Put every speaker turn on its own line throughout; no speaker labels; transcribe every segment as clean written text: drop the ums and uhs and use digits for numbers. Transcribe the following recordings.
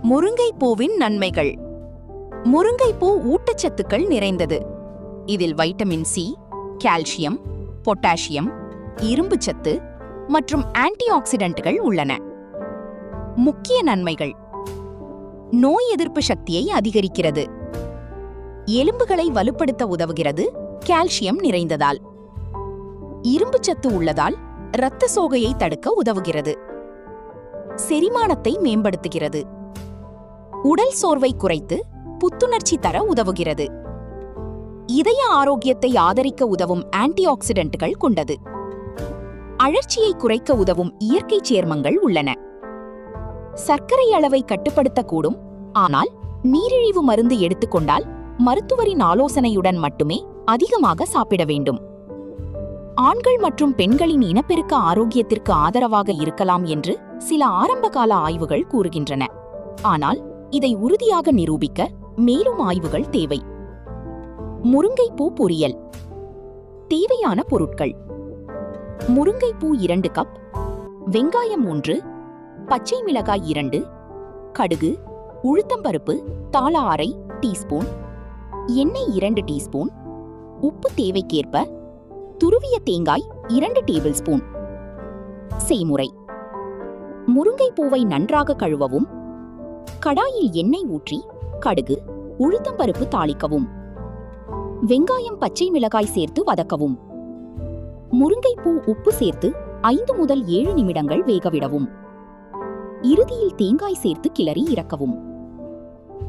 முருங்கைப்பூவின் நன்மைகள். முருங்கைப்பூ ஊட்டச்சத்துக்கள் நிறைந்தது. இதில் வைட்டமின் சி, கால்சியம், பொட்டாசியம், இரும்புச்சத்து மற்றும் ஆன்டிஆக்சிடென்ட்கள் உள்ளன. முக்கிய நன்மைகள்: நோய் எதிர்ப்பு சக்தியை அதிகரிக்கிறது, எலும்புகளை வலுப்படுத்த உதவுகிறது கால்சியம் நிறைந்ததால், இரும்புச்சத்து உள்ளதால் இரத்த சோகையை தடுக்க உதவுகிறது, செரிமானத்தை மேம்படுத்துகிறது, உடல் சோர்வை குறைத்து புத்துணர்ச்சி தர உதவுகிறது, இதய ஆரோக்கியத்தை ஆதரிக்க உதவும் ஆன்டிஆக்சிடென்ட்கள் கொண்டது, அழற்சியை குறைக்க உதவும் இயற்கை சேர்மங்கள் உள்ளன, சர்க்கரை அளவை கட்டுப்படுத்தக்கூடும். ஆனால் நீரிழிவு மருந்து எடுத்துக்கொண்டால் மருத்துவரின் ஆலோசனையுடன் மட்டுமே அதிகமாக சாப்பிட வேண்டும். ஆண்கள் மற்றும் பெண்களின் இனப்பெருக்க ஆரோக்கியத்திற்கு ஆதரவாக இருக்கலாம் என்று சில ஆரம்பகால ஆய்வுகள் கூறுகின்றன. ஆனால் இதை உறுதியாக நிரூபிக்க மேலும் ஆய்வுகள் தேவை. முருங்கைப்பூ பொரியல். தேவையான பொருட்கள்: முருங்கைப்பூ 2 கப், வெங்காயம் 1, பச்சை மிளகாய் 2, கடுகு, உளுத்தம்பருப்பு தலா அரை டீஸ்பூன், எண்ணெய் 2 டீஸ்பூன், உப்பு தேவைக்கேற்ப, துருவிய தேங்காய் 2 டேபிள் ஸ்பூன். செய்முறை: முருங்கைப்பூவை நன்றாக கழுவவும், கடாயில் எண்ணெய் ஊற்றி கடுகு, உளுத்தம்பருப்பு தாளிக்கவும், வெங்காயம் பச்சை மிளகாய் சேர்த்து வதக்கவும், முருங்கைப்பூ உப்பு சேர்த்து 5 முதல் 7 நிமிடங்கள் வேகவிடவும், இறுதியில் தேங்காய் சேர்த்து கிளறி இறக்கவும்.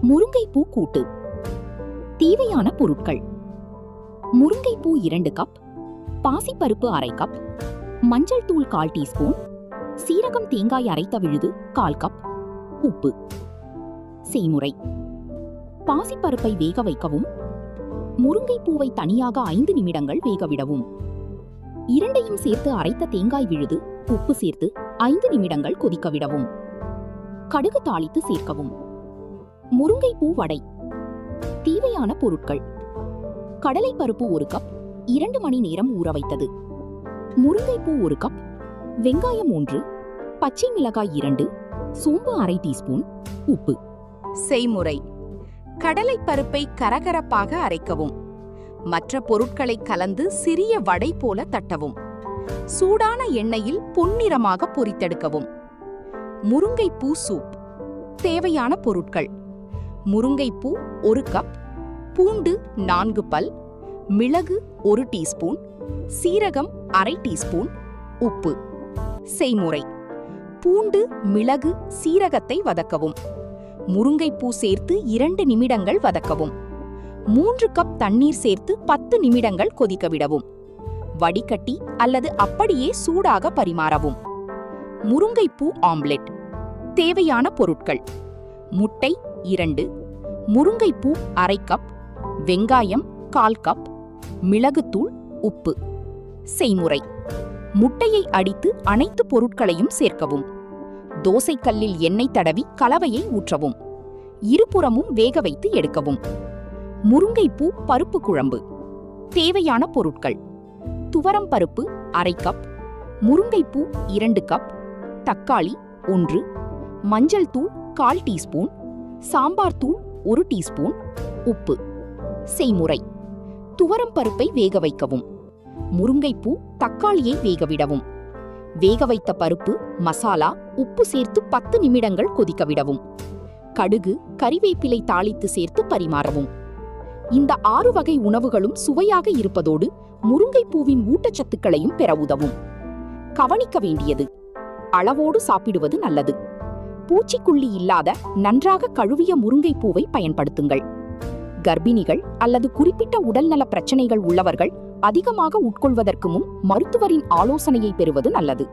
முருங்கைப்பூ கூட்டு. தேவையான பொருட்கள்: முருங்கைப்பூ 2 கப், பாசிப்பருப்பு அரை கப், மஞ்சள் தூள் 1/4 டீஸ்பூன், சீரகம் தேங்காய் அரைத்த விழுது 1/4 கப், உப்பு. செய்முறை: பாசிப்பருப்பை வேக வைக்கவும், முருங்கைப்பூவை தனியாக 5 நிமிடங்கள் வேகவிடவும், இரண்டையும் சேர்த்து அரைத்த தேங்காய் விழுது உப்பு சேர்த்து 5 நிமிடங்கள் கொதிக்கவிடவும், கடுகு தாளித்து சேர்க்கவும். முருங்கைப்பூ வடை. தேவையான பொருட்கள்: கடலைப்பருப்பு 1 கப், 2 மணி நேரம் ஊற வைத்தது, முருங்கைப்பூ 1 கப், வெங்காயம் 1, பச்சை மிளகாய் 2, சோம்பு அரை டீஸ்பூன், உப்பு. செய்முறை: கடலைப்பருப்பை கரகரப்பாக அரைக்கவும், மற்ற பொருட்களை கலந்து சிறிய வடை போல தட்டவும், சூடான எண்ணெயில் பொன்னிறமாக பொரித்தெடுக்கவும். முருங்கைப்பூ சூப். தேவையான பொருட்கள்: முருங்கைப்பூ 1 கப், பூண்டு 4 பல், மிளகு 1 டீஸ்பூன், சீரகம் அரை டீஸ்பூன், உப்பு. செய்முறை: பூண்டு, மிளகு, சீரகத்தை வதக்கவும், முருங்கைப்பூ சேர்த்து 2 நிமிடங்கள் வதக்கவும், 3 கப் தண்ணீர் சேர்த்து 10 நிமிடங்கள் கொதிக்கவிடவும், வடிகட்டி அல்லது அப்படியே சூடாக பரிமாறவும். முருங்கைப்பூ ஆம்லெட். தேவையான பொருட்கள்: முட்டை 2, முருங்கைப்பூ அரை கப், வெங்காயம் 1/4 கப், மிளகுத்தூள், உப்பு. செய்முறை: முட்டையை அடித்து அனைத்து பொருட்களையும் சேர்க்கவும், தோசைக்கல்லில் எண்ணெய் தடவி கலவையை ஊற்றவும், இருபுறமும் வேக வைத்து எடுக்கவும். முருங்கைப்பூ பருப்பு குழம்பு. தேவையான பொருட்கள்: துவரம் பருப்பு அரை கப், முருங்கைப்பூ 2 கப், தக்காளி 1, மஞ்சள் தூள் 1/4 டீஸ்பூன், சாம்பார் தூள் 1 டீஸ்பூன், உப்பு. செய்முறை: துவரம் பருப்பை வேக வைக்கவும், முருங்கைப்பூ தக்காளியை வேகவிடவும், வேக வைத்த பருப்பு, மசாலா, உப்பு சேர்த்து 10 நிமிடங்கள் கொதிக்கவிடவும், கடுகு, கறிவேப்பிலை தாளித்து சேர்த்து பரிமாறவும். இந்த 6 வகை உணவுகளும் சுவையாக இருப்பதோடு முருங்கைப்பூவின் ஊட்டச்சத்துக்களையும் பெற உதவும். கவனிக்க வேண்டியது: அளவோடு சாப்பிடுவது நல்லது. பூச்சிக்கொல்லி இல்லாத நன்றாக கழுவிய முருங்கைப்பூவை பயன்படுத்துங்கள். கர்ப்பிணிகள் அல்லது குறிப்பிட்ட உடல்நல பிரச்சனைகள் உள்ளவர்கள் அதிகமாக உட்கொள்வதற்கு முன் மருத்துவரின் ஆலோசனையை பெறுவது நல்லது.